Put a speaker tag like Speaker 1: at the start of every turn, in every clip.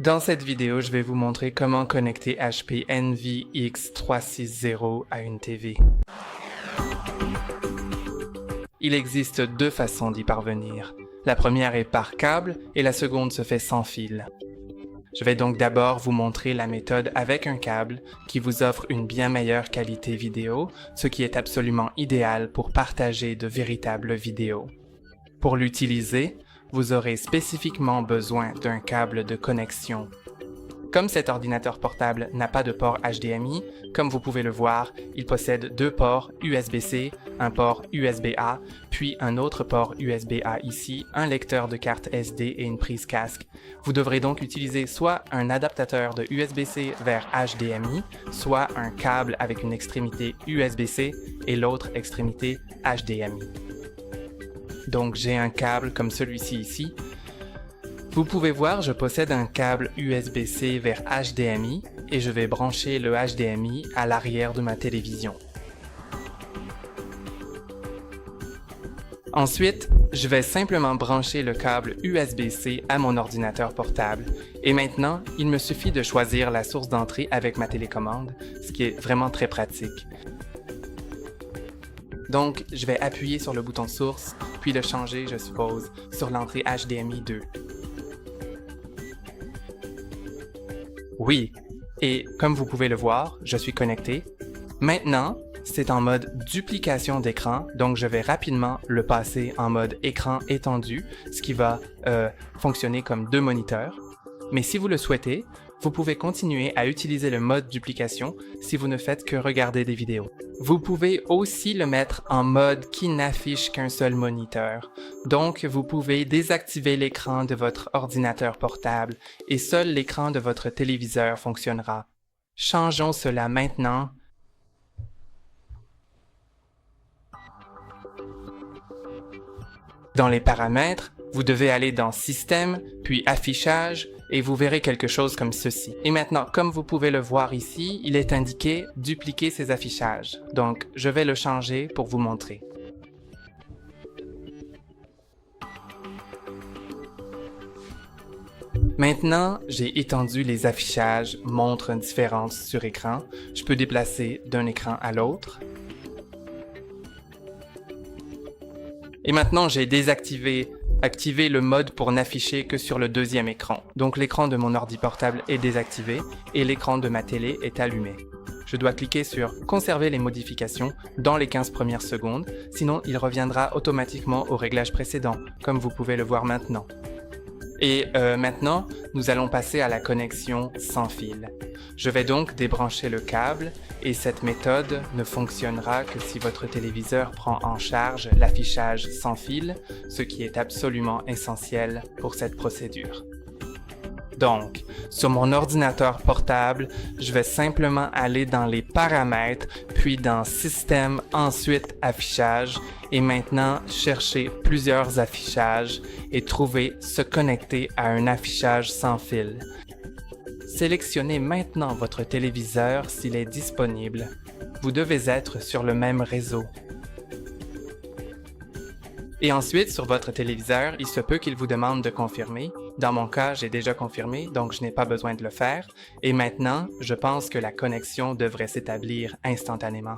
Speaker 1: Dans cette vidéo, je vais vous montrer comment connecter HP NVX360 à une TV. Il existe deux façons d'y parvenir. La première est par câble et la seconde se fait sans fil. Je vais donc d'abord vous montrer la méthode avec un câble qui vous offre une bien meilleure qualité vidéo, ce qui est absolument idéal pour partager de véritables vidéos. Pour l'utiliser, vous aurez spécifiquement besoin d'un câble de connexion. Comme cet ordinateur portable n'a pas de port HDMI, comme vous pouvez le voir, il possède deux ports USB-C, un port USB-A, puis un autre port USB-A ici, un lecteur de carte SD et une prise casque. Vous devrez donc utiliser soit un adaptateur de USB-C vers HDMI, soit un câble avec une extrémité USB-C et l'autre extrémité HDMI. Donc j'ai un câble comme celui-ci ici. Vous pouvez voir, je possède un câble USB-C vers HDMI et je vais brancher le HDMI à l'arrière de ma télévision. Ensuite, je vais simplement brancher le câble USB-C à mon ordinateur portable. Et maintenant, il me suffit de choisir la source d'entrée avec ma télécommande, ce qui est vraiment très pratique. Donc, je vais appuyer sur le bouton source, puis le changer, je suppose, sur l'entrée HDMI 2. Oui, et comme vous pouvez le voir, je suis connecté. Maintenant, c'est en mode duplication d'écran, donc je vais rapidement le passer en mode écran étendu, ce qui va fonctionner comme deux moniteurs. Mais si vous le souhaitez, vous pouvez continuer à utiliser le mode duplication si vous ne faites que regarder des vidéos. Vous pouvez aussi le mettre en mode qui n'affiche qu'un seul moniteur. Donc, vous pouvez désactiver l'écran de votre ordinateur portable et seul l'écran de votre téléviseur fonctionnera. Changeons cela maintenant. Dans les paramètres, vous devez aller dans Système, puis Affichage, et vous verrez quelque chose comme ceci. Et maintenant, comme vous pouvez le voir ici, il est indiqué « Dupliquer ces affichages ». Donc, je vais le changer pour vous montrer. Maintenant, j'ai étendu les affichages montres différentes sur écran. Je peux déplacer d'un écran à l'autre. Et maintenant, j'ai activé le mode pour n'afficher que sur le deuxième écran. Donc l'écran de mon ordi portable est désactivé et l'écran de ma télé est allumé. Je dois cliquer sur « Conserver les modifications » dans les 15 premières secondes, sinon il reviendra automatiquement au réglage précédent, comme vous pouvez le voir maintenant. Et maintenant, nous allons passer à la connexion sans fil. Je vais donc débrancher le câble et cette méthode ne fonctionnera que si votre téléviseur prend en charge l'affichage sans fil, ce qui est absolument essentiel pour cette procédure. Donc, sur mon ordinateur portable, je vais simplement aller dans les paramètres, puis dans Système, ensuite Affichage, et maintenant chercher plusieurs affichages et trouver se connecter à un affichage sans fil. Sélectionnez maintenant votre téléviseur s'il est disponible. Vous devez être sur le même réseau. Et ensuite, sur votre téléviseur, il se peut qu'il vous demande de confirmer. Dans mon cas, j'ai déjà confirmé, donc je n'ai pas besoin de le faire. Et maintenant, je pense que la connexion devrait s'établir instantanément.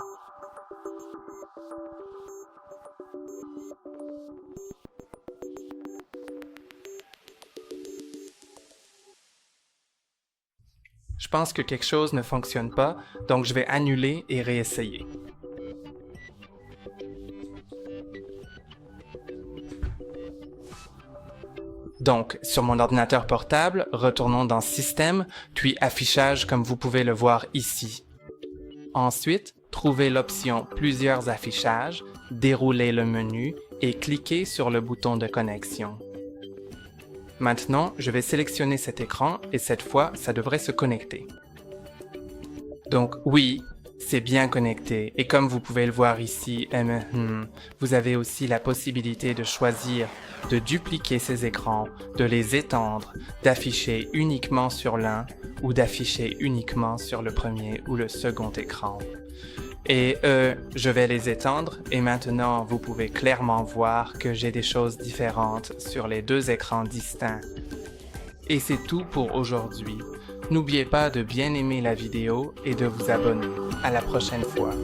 Speaker 1: Je pense que quelque chose ne fonctionne pas, donc je vais annuler et réessayer. Donc, sur mon ordinateur portable, retournons dans Système, puis Affichage comme vous pouvez le voir ici. Ensuite, trouvez l'option Plusieurs affichages, déroulez le menu et cliquez sur le bouton de connexion. Maintenant, je vais sélectionner cet écran et cette fois, ça devrait se connecter. Donc oui, c'est bien connecté et comme vous pouvez le voir ici, vous avez aussi la possibilité de choisir de dupliquer ces écrans, de les étendre, d'afficher uniquement sur l'un ou d'afficher uniquement sur le premier ou le second écran. Et je vais les étendre et maintenant vous pouvez clairement voir que j'ai des choses différentes sur les deux écrans distincts. Et c'est tout pour aujourd'hui. N'oubliez pas de bien aimer la vidéo et de vous abonner. À la prochaine fois.